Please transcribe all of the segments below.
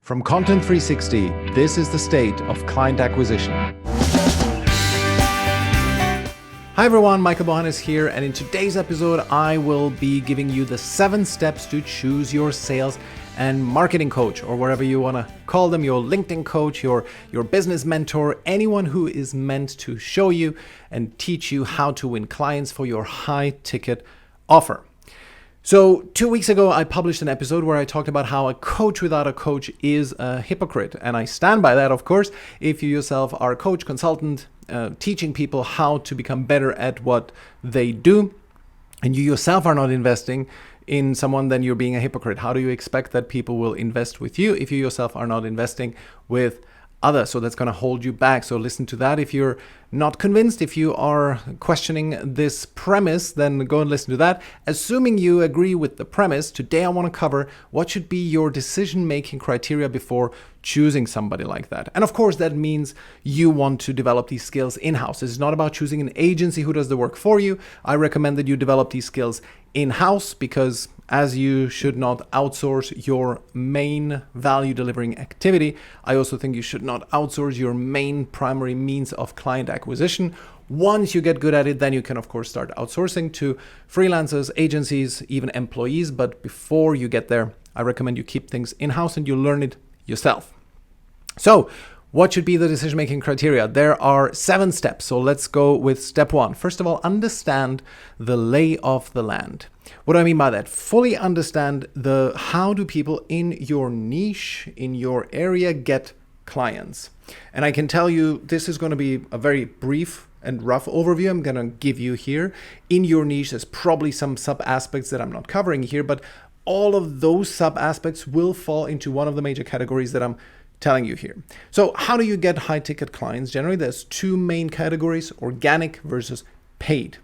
From Content 360, this is the state of client acquisition. Hi everyone, Michael Bohannes here, and in today's episode, I will be giving you the 7 steps to choose your sales and marketing coach, or whatever you want to call them, your LinkedIn coach, your business mentor, anyone who is meant to show you and teach you how to win clients for your high ticket offer. So 2 weeks ago, I published an episode where I talked about how a coach without a coach is a hypocrite. And I stand by that, of course. If you yourself are a coach, consultant, teaching people how to become better at what they do, and you yourself are not investing in someone, then you're being a hypocrite. How do you expect that people will invest with you if you yourself are not investing with others? So that's going to hold you back. So listen to that. If you're not convinced, if you are questioning this premise, then go and listen to that. Assuming you agree with the premise, today I want to cover what should be your decision-making criteria before choosing somebody like that. And of course, that means you want to develop these skills in-house. It's not about choosing an agency who does the work for you. I recommend that you develop these skills in-house because as you should not outsource your main value delivering activity, I also think you should not outsource your main primary means of client acquisition. Once you get good at it, then you can of course start outsourcing to freelancers, agencies, even employees. But before you get there, I recommend you keep things in-house and you learn it yourself. So what should be the decision-making criteria? There are 7 steps. So let's go with step 1. First of all, understand the lay of the land. What do I mean by that? Fully understand how do people in your niche, in your area get clients. And I can tell you this is going to be a very brief and rough overview I'm going to give you here. In your niche, there's probably some sub-aspects that I'm not covering here, but all of those sub-aspects will fall into one of the major categories that I'm telling you here. So how do you get high ticket clients? Generally, there's 2 main categories, organic versus paid.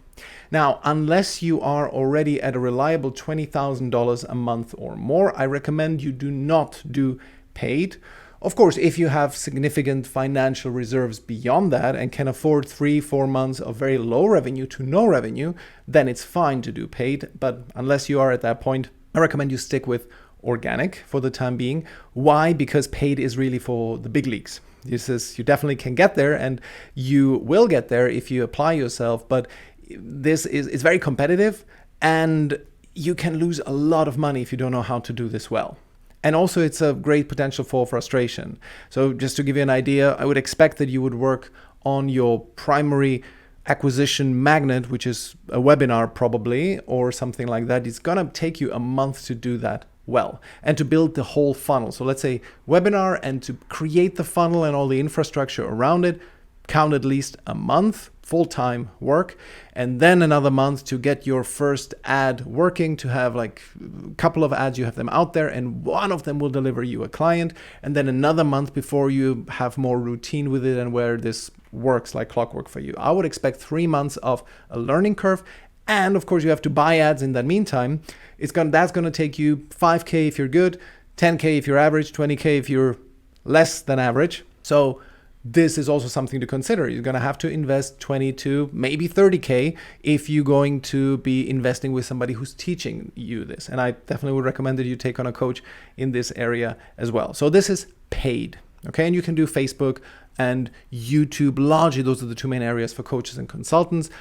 Now, unless you are already at a reliable $20,000 a month or more, I recommend you do not do paid. Of course, if you have significant financial reserves beyond that and can afford 3-4 months of very low revenue to no revenue, then it's fine to do paid. But unless you are at that point, I recommend you stick with organic for the time being. Why? Because paid is really for the big leagues. You definitely can get there and you will get there if you apply yourself, but it's very competitive and you can lose a lot of money if you don't know how to do this well. And also it's a great potential for frustration. So just to give you an idea, I would expect that you would work on your primary acquisition magnet, which is a webinar probably, or something like that. It's going to take you a month to do that well and to build the whole funnel. So let's say webinar, and to create the funnel and all the infrastructure around it, count at least a month full-time work, and then another month to get your first ad working, to have like a couple of ads, you have them out there and one of them will deliver you a client, and then another month before you have more routine with it and where this works like clockwork for you. I would expect 3 months of a learning curve. And of course you have to buy ads in that meantime. That's going to take you $5,000 if you're good, $10,000 if you're average, $20,000 if you're less than average. So this is also something to consider. You're going to have to invest $20,000 to maybe $30,000 if you're going to be investing with somebody who's teaching you this. And I definitely would recommend that you take on a coach in this area as well. So this is paid. Okay, and you can do Facebook and YouTube largely. Those are the 2 main areas for coaches and consultants.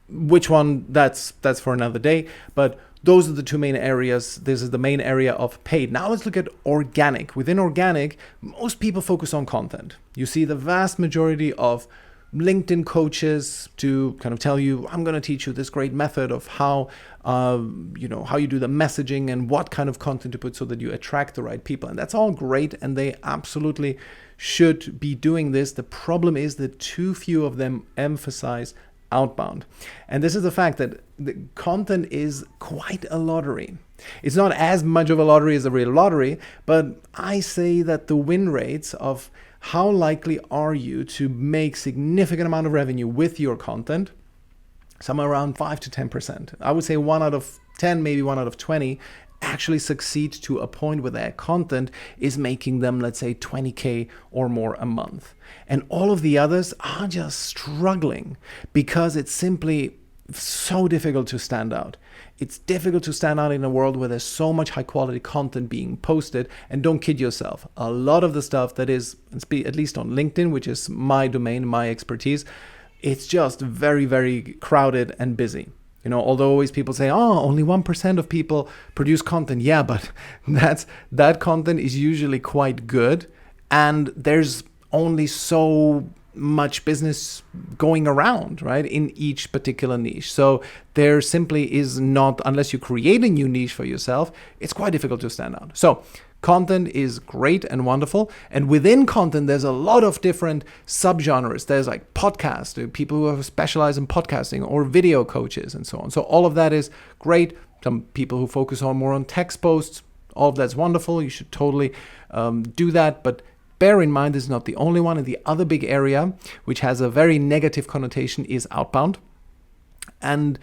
Which one, that's for another day, but those are the 2 main areas. This is the main area of paid. Now let's look at organic. Within organic, most people focus on content. You see the vast majority of LinkedIn coaches to kind of tell you, I'm going to teach you this great method of how you do the messaging and what kind of content to put so that you attract the right people. And that's all great, and they absolutely should be doing this. The problem is that too few of them emphasize outbound. And this is the fact that the content is quite a lottery. It's not as much of a lottery as a real lottery, but I say that the win rates of how likely are you to make significant amount of revenue with your content, somewhere around 5 to 10%. I would say 1 out of 10, maybe 1 out of 20 actually succeed to a point where their content is making them, let's say, $20,000 or more a month. And all of the others are just struggling because it's simply so difficult to stand out. It's difficult to stand out in a world where there's so much high quality content being posted. And don't kid yourself, a lot of the stuff that is, at least on LinkedIn, which is my domain, my expertise, it's just very, very crowded and busy. Although always people say, oh, only 1% of people produce content. Yeah, but that content is usually quite good. And there's only so much business going around, right, in each particular niche. So there simply is not, unless you create a new niche for yourself, it's quite difficult to stand out. So content is great and wonderful. And within content, there's a lot of different subgenres. There's like podcasts, people who specialize in podcasting, or video coaches and so on. So all of that is great. Some people who focus more on text posts, all of that's wonderful. You should totally do that. But bear in mind, this is not the only one. And the other big area, which has a very negative connotation, is outbound. And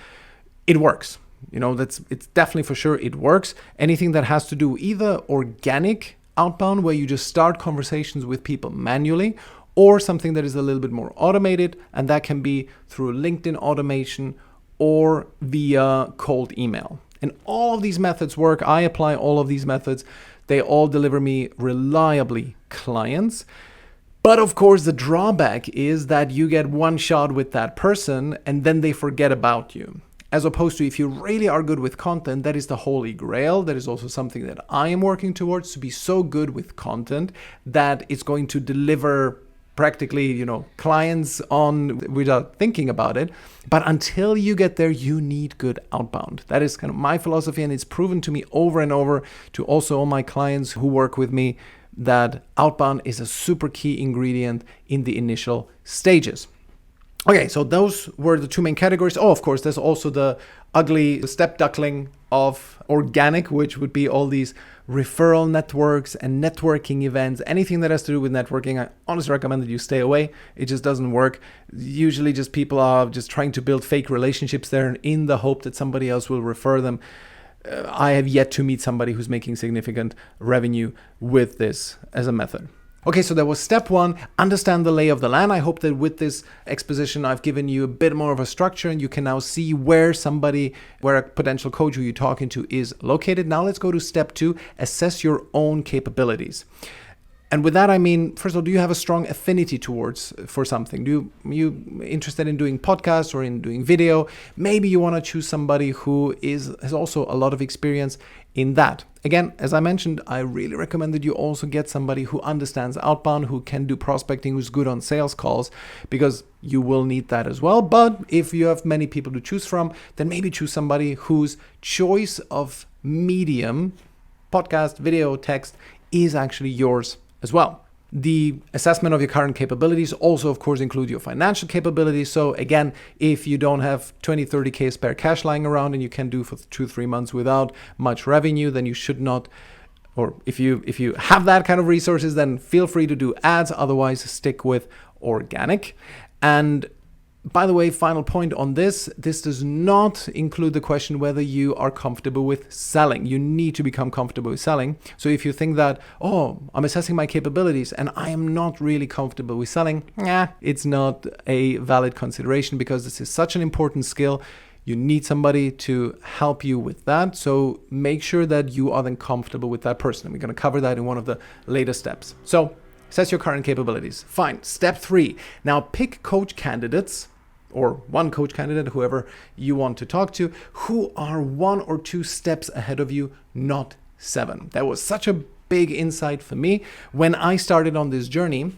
it works. It's definitely for sure it works. Anything that has to do either organic outbound, where you just start conversations with people manually, or something that is a little bit more automated, and that can be through LinkedIn automation or via cold email. And all of these methods work. I apply all of these methods. They all deliver me reliably clients. But of course, the drawback is that you get one shot with that person and then they forget about you. As opposed to if you really are good with content, that is the holy grail. That is also something that I am working towards, to be so good with content that it's going to deliver practically, clients on without thinking about it. But until you get there, you need good outbound. That is kind of my philosophy, and it's proven to me over and over, to also all my clients who work with me, that outbound is a super key ingredient in the initial stages. Okay, so those were the two main categories. Oh, of course, there's also the ugly step duckling of organic, which would be all these referral networks and networking events. Anything that has to do with networking, I honestly recommend that you stay away. It just doesn't work. Usually just people are just trying to build fake relationships there in the hope that somebody else will refer them. I have yet to meet somebody who's making significant revenue with this as a method. Okay, so that was step one, understand the lay of the land. I hope that with this exposition, I've given you a bit more of a structure and you can now see where a potential coach who you're talking to is located. Now let's go to step two, assess your own capabilities. And with that, I mean, first of all, do you have a strong affinity for something? You interested in doing podcasts or in doing video? Maybe you want to choose somebody who has also a lot of experience in that. Again, as I mentioned, I really recommend that you also get somebody who understands outbound, who can do prospecting, who's good on sales calls, because you will need that as well. But if you have many people to choose from, then maybe choose somebody whose choice of medium, podcast, video, text, is actually yours as well. The assessment of your current capabilities also, of course, include your financial capabilities. So again, if you don't have 20, 30K spare cash lying around and you can do for 2-3 months without much revenue, then you should not, or if you have that kind of resources, then feel free to do ads. Otherwise, stick with organic. And by the way, final point on this does not include the question whether you are comfortable with selling. You need to become comfortable with selling. So if you think that, I'm assessing my capabilities and I am not really comfortable with selling, it's not a valid consideration, because this is such an important skill. You need somebody to help you with that. So make sure that you are then comfortable with that person. And we're going to cover that in one of the later steps. So assess your current capabilities. Fine. Step 3. Now pick coach candidates, or one coach candidate, whoever you want to talk to, who are 1 or 2 steps ahead of you, not 7. That was such a big insight for me. When I started on this journey,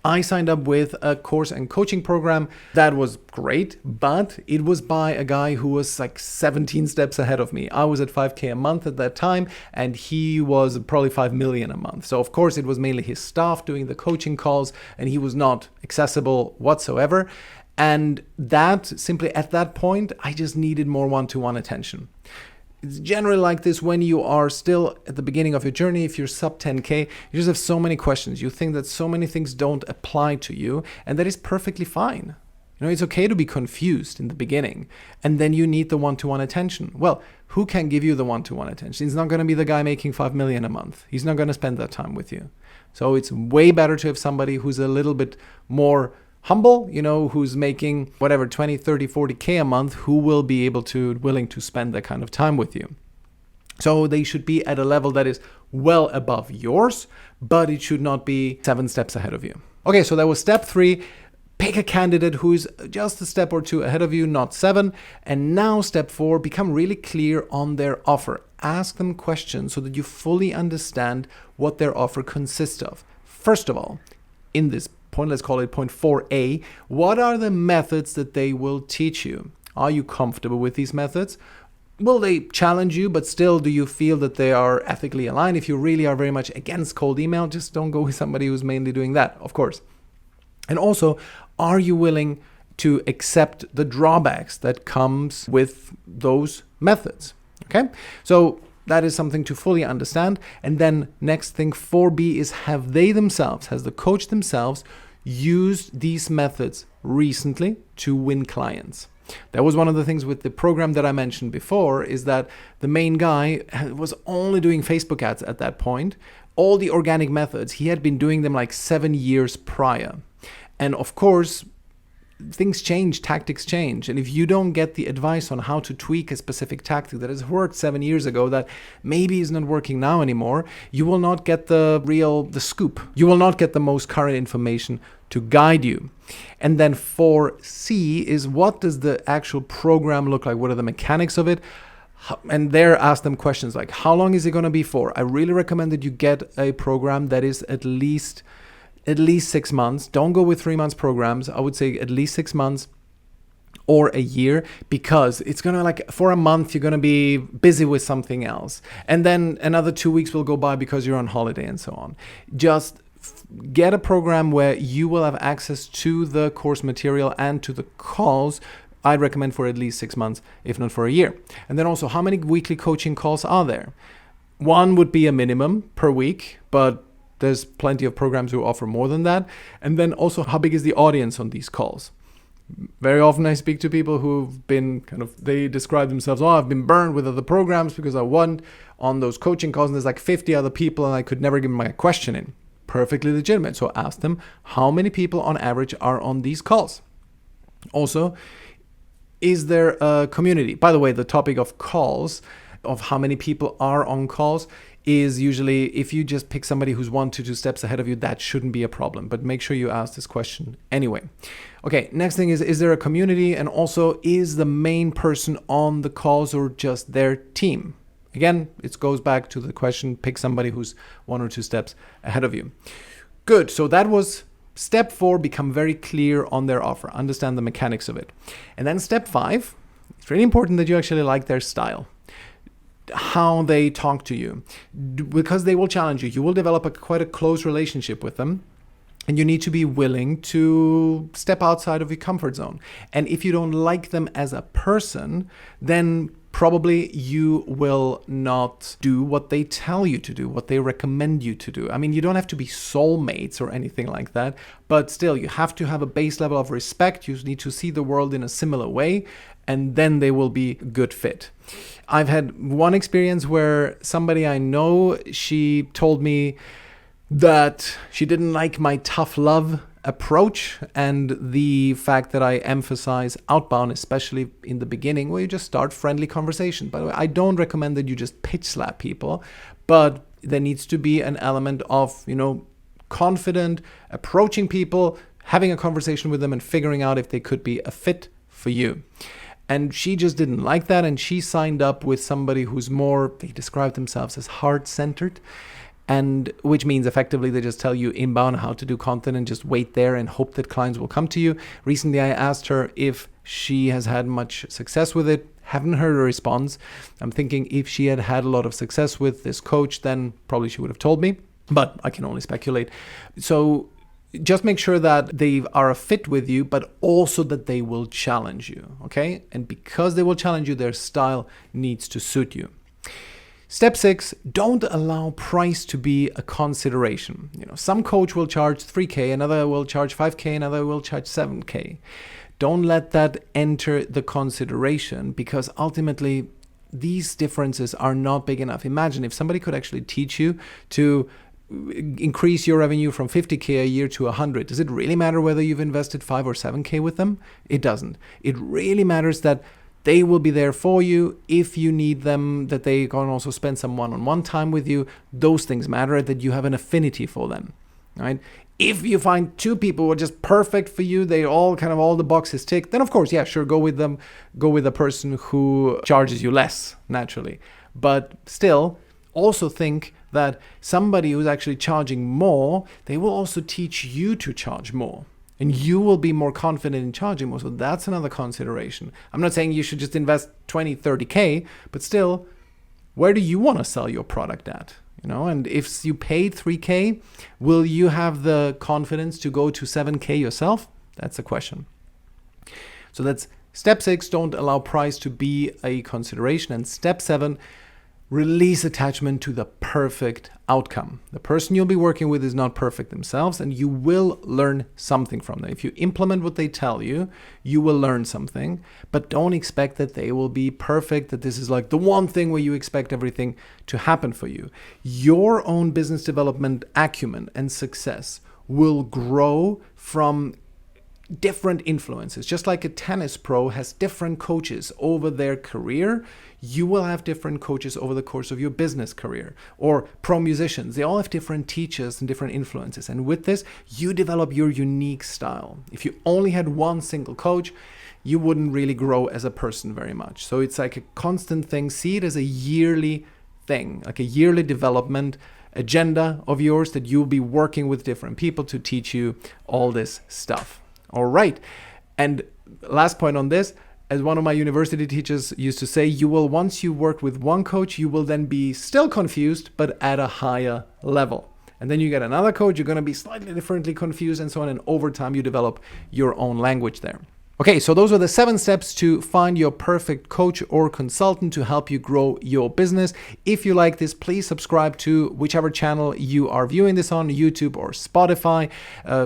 I signed up with a course and coaching program that was great, but it was by a guy who was like 17 steps ahead of me. I was at 5K a month at that time, and he was probably 5 million a month. So of course it was mainly his staff doing the coaching calls, and he was not accessible whatsoever. And that simply at that point, I just needed more one-to-one attention. It's generally like this when you are still at the beginning of your journey. If you're sub 10K, you just have so many questions. You think that so many things don't apply to you, and that is perfectly fine. It's okay to be confused in the beginning, and then you need the one-to-one attention. Well, who can give you the one-to-one attention? It's not going to be the guy making 5 million a month. He's not going to spend that time with you. So it's way better to have somebody who's a little bit more humble, who's making whatever 20, 30, 40K a month, who will be willing to spend that kind of time with you. So they should be at a level that is well above yours, but it should not be 7 steps ahead of you. Okay, so that was step 3. Pick a candidate who's just a step or 2 ahead of you, not 7. And now step 4, become really clear on their offer. Ask them questions so that you fully understand what their offer consists of. First of all, in this point, let's call it point 4A, what are the methods that they will teach you? Are you comfortable with these methods? Will they challenge you, but still do you feel that they are ethically aligned? If you really are very much against cold email, just don't go with somebody who's mainly doing that, of course. And also, are you willing to accept the drawbacks that comes with those methods? Okay, so that is something to fully understand. And then next thing, 4B, is has the coach themselves used these methods recently to win clients? That was one of the things with the program that I mentioned before, is that the main guy was only doing Facebook ads at that point. All the organic methods, he had been doing them like 7 years prior. And of course, things change, tactics change. And if you don't get the advice on how to tweak a specific tactic that has worked 7 years ago that maybe is not working now anymore, you will not get the scoop. You will not get the most current information to guide you. And then 4C is, what does the actual program look like? What are the mechanics of it? And there, ask them questions like, how long is it going to be for? I really recommend that you get a program that is at least 6 months. Don't go with 3 months programs. I would say at least 6 months or a year, because it's going to, for a month, you're going to be busy with something else. And then another 2 weeks will go by because you're on holiday and so on. Just get a program where you will have access to the course material and to the calls. I'd recommend for at least 6 months, if not for a year. And then also, how many weekly coaching calls are there? 1 would be a minimum per week, but there's plenty of programs who offer more than that. And then also, how big is the audience on these calls? Very often I speak to people who've been they describe themselves, I've been burned with other programs because I won on those coaching calls and there's like 50 other people and I could never give my question in. Perfectly legitimate. So ask them, how many people on average are on these calls? Also, is there a community? By the way, the topic of calls, of how many people are on calls, is usually, if you just pick somebody who's 1 to 2 steps ahead of you, that shouldn't be a problem. But make sure you ask this question anyway. Okay, next thing is there a community? And also, is the main person on the calls or just their team? Again, it goes back to the question, pick somebody who's 1 or 2 steps ahead of you. Good, so that was step 4, become very clear on their offer, understand the mechanics of it. And then step 5, it's really important that you actually like their style, how they talk to you, because they will challenge you. You will develop quite a close relationship with them. And you need to be willing to step outside of your comfort zone. And if you don't like them as a person, then probably you will not do what they tell you to do, what they recommend you to do. I mean, you don't have to be soulmates or anything like that, but still, you have to have a base level of respect. You need to see the world in a similar way, and then they will be a good fit. I've had one experience where somebody I know, she told me that she didn't like my tough love approach and the fact that I emphasize outbound, especially in the beginning, where you just start friendly conversation. By the way, I don't recommend that you just pitch slap people, but there needs to be an element of, confident approaching people, having a conversation with them and figuring out if they could be a fit for you. And she just didn't like that, and she signed up with somebody who's more, they describe themselves as heart-centered, and which means effectively they just tell you inbound how to do content and just wait there and hope that clients will come to you. Recently, I asked her if she has had much success with it. Haven't heard a response. I'm thinking if she had had a lot of success with this coach, then probably she would have told me, but I can only speculate. So just make sure that they are a fit with you, but also that they will challenge you, okay? And because they will challenge you, their style needs to suit you. Step 6, don't allow price to be a consideration. Some coach will charge 3K, another will charge 5K, another will charge 7K. Don't let that enter the consideration, because ultimately these differences are not big enough. Imagine if somebody could actually teach you to increase your revenue from 50K a year to 100. Does it really matter whether you've invested 5 or 7K with them? It doesn't. It really matters that they will be there for you if you need them, that they can also spend some one-on-one time with you. Those things matter, that you have an affinity for them, right? If you find 2 people who are just perfect for you, they all the boxes tick, then of course, yeah, sure, go with them. Go with a person who charges you less, naturally. But still, also think that somebody who's actually charging more, they will also teach you to charge more. And you will be more confident in charging more. So that's another consideration. I'm not saying you should just invest 20, 30K, but still, where do you want to sell your product at? And if you paid 3K, will you have the confidence to go to 7K yourself? That's the question. So that's step 6, don't allow price to be a consideration. And step 7, release attachment to the perfect outcome. The person you'll be working with is not perfect themselves, and you will learn something from them. If you implement what they tell you, you will learn something, but don't expect that they will be perfect, that this is like the one thing where you expect everything to happen for you. Your own business development acumen and success will grow from different influences. Just like a tennis pro has different coaches over their career, you will have different coaches over the course of your business career. Or pro musicians, they all have different teachers and different influences. And with this, you develop your unique style. If you only had one single coach, you wouldn't really grow as a person very much. So it's like a constant thing. See it as a yearly thing, like a yearly development agenda of yours, that you'll be working with different people to teach you all this stuff. All right. And last point on this, as one of my university teachers used to say, once you work with one coach, you will then be still confused, but at a higher level. And then you get another coach, you're going to be slightly differently confused and so on. And over time, you develop your own language there. Okay, so those are the 7 steps to find your perfect coach or consultant to help you grow your business. If you like this, please subscribe to whichever channel you are viewing this on, YouTube or Spotify.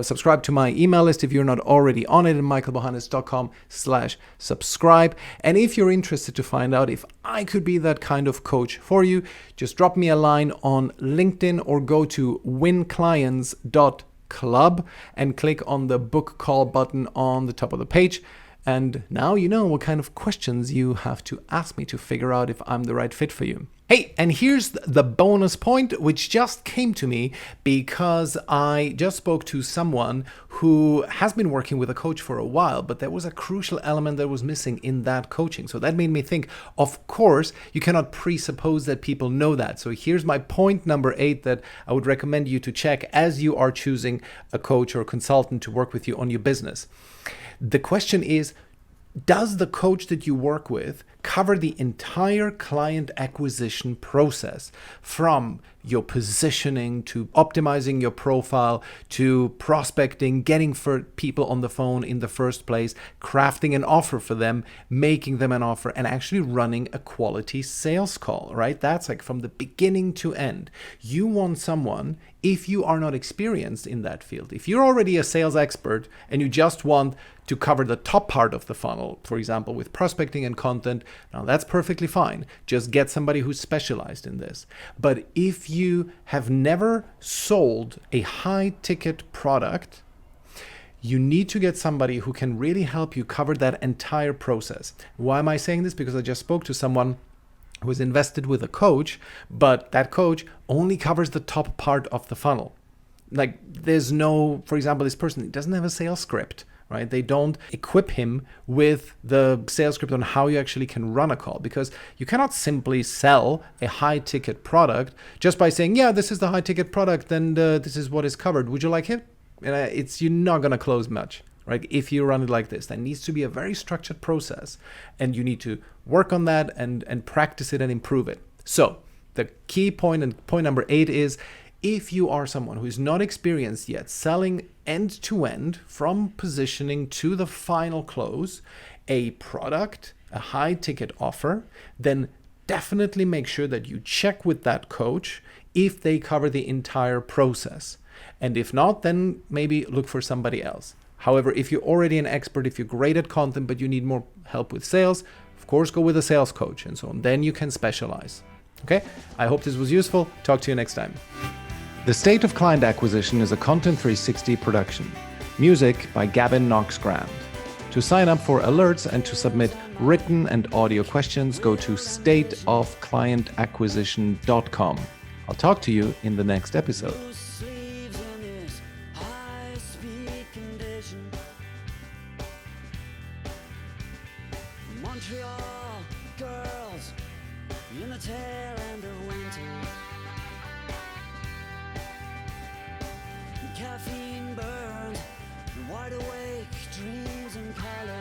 Subscribe to my email list if you're not already on it at michaelbohannes.com/subscribe. And if you're interested to find out if I could be that kind of coach for you, just drop me a line on LinkedIn or go to winclients.club and click on the book call button on the top of the page. And now you know what kind of questions you have to ask me to figure out if I'm the right fit for you. Hey, and here's the bonus point, which just came to me because I just spoke to someone who has been working with a coach for a while, but there was a crucial element that was missing in that coaching. So that made me think, of course, you cannot presuppose that people know that. So here's my point number 8 that I would recommend you to check as you are choosing a coach or a consultant to work with you on your business. The question is, does the coach that you work with cover the entire client acquisition process, from your positioning to optimizing your profile to prospecting, getting for people on the phone in the first place, crafting an offer for them, making them an offer, and actually running a quality sales call, right? That's like from the beginning to end. You want someone, if you are not experienced in that field, if you're already a sales expert and you just want to cover the top part of the funnel, for example, with prospecting and content, now that's perfectly fine. Just get somebody who's specialized in this. But if you have never sold a high-ticket product, you need to get somebody who can really help you cover that entire process. Why am I saying this? Because I just spoke to someone who is invested with a coach, but that coach only covers the top part of the funnel. Like there's no, for example, this person doesn't have a sales script, right? They don't equip him with the sales script on how you actually can run a call, because you cannot simply sell a high ticket product just by saying, yeah, this is the high ticket product and this is what is covered. Would you like it? And you're not going to close much, right? If you run it like this, there needs to be a very structured process and you need to work on that and practice it and improve it. So the key point, and point number 8, is if you are someone who is not experienced yet selling end-to-end from positioning to the final close, a product, a high-ticket offer, then definitely make sure that you check with that coach if they cover the entire process. And if not, then maybe look for somebody else. However, if you're already an expert, if you're great at content, but you need more help with sales, of course, go with a sales coach and so on. Then you can specialize. Okay? I hope this was useful. Talk to you next time. The State of Client Acquisition is a Content 360 production. Music by Gavin Knox-Grand. To sign up for alerts and to submit written and audio questions, go to stateofclientacquisition.com. I'll talk to you in the next episode. Montreal girls in the tail end of winter. Caffeine burns, wide awake dreams and color.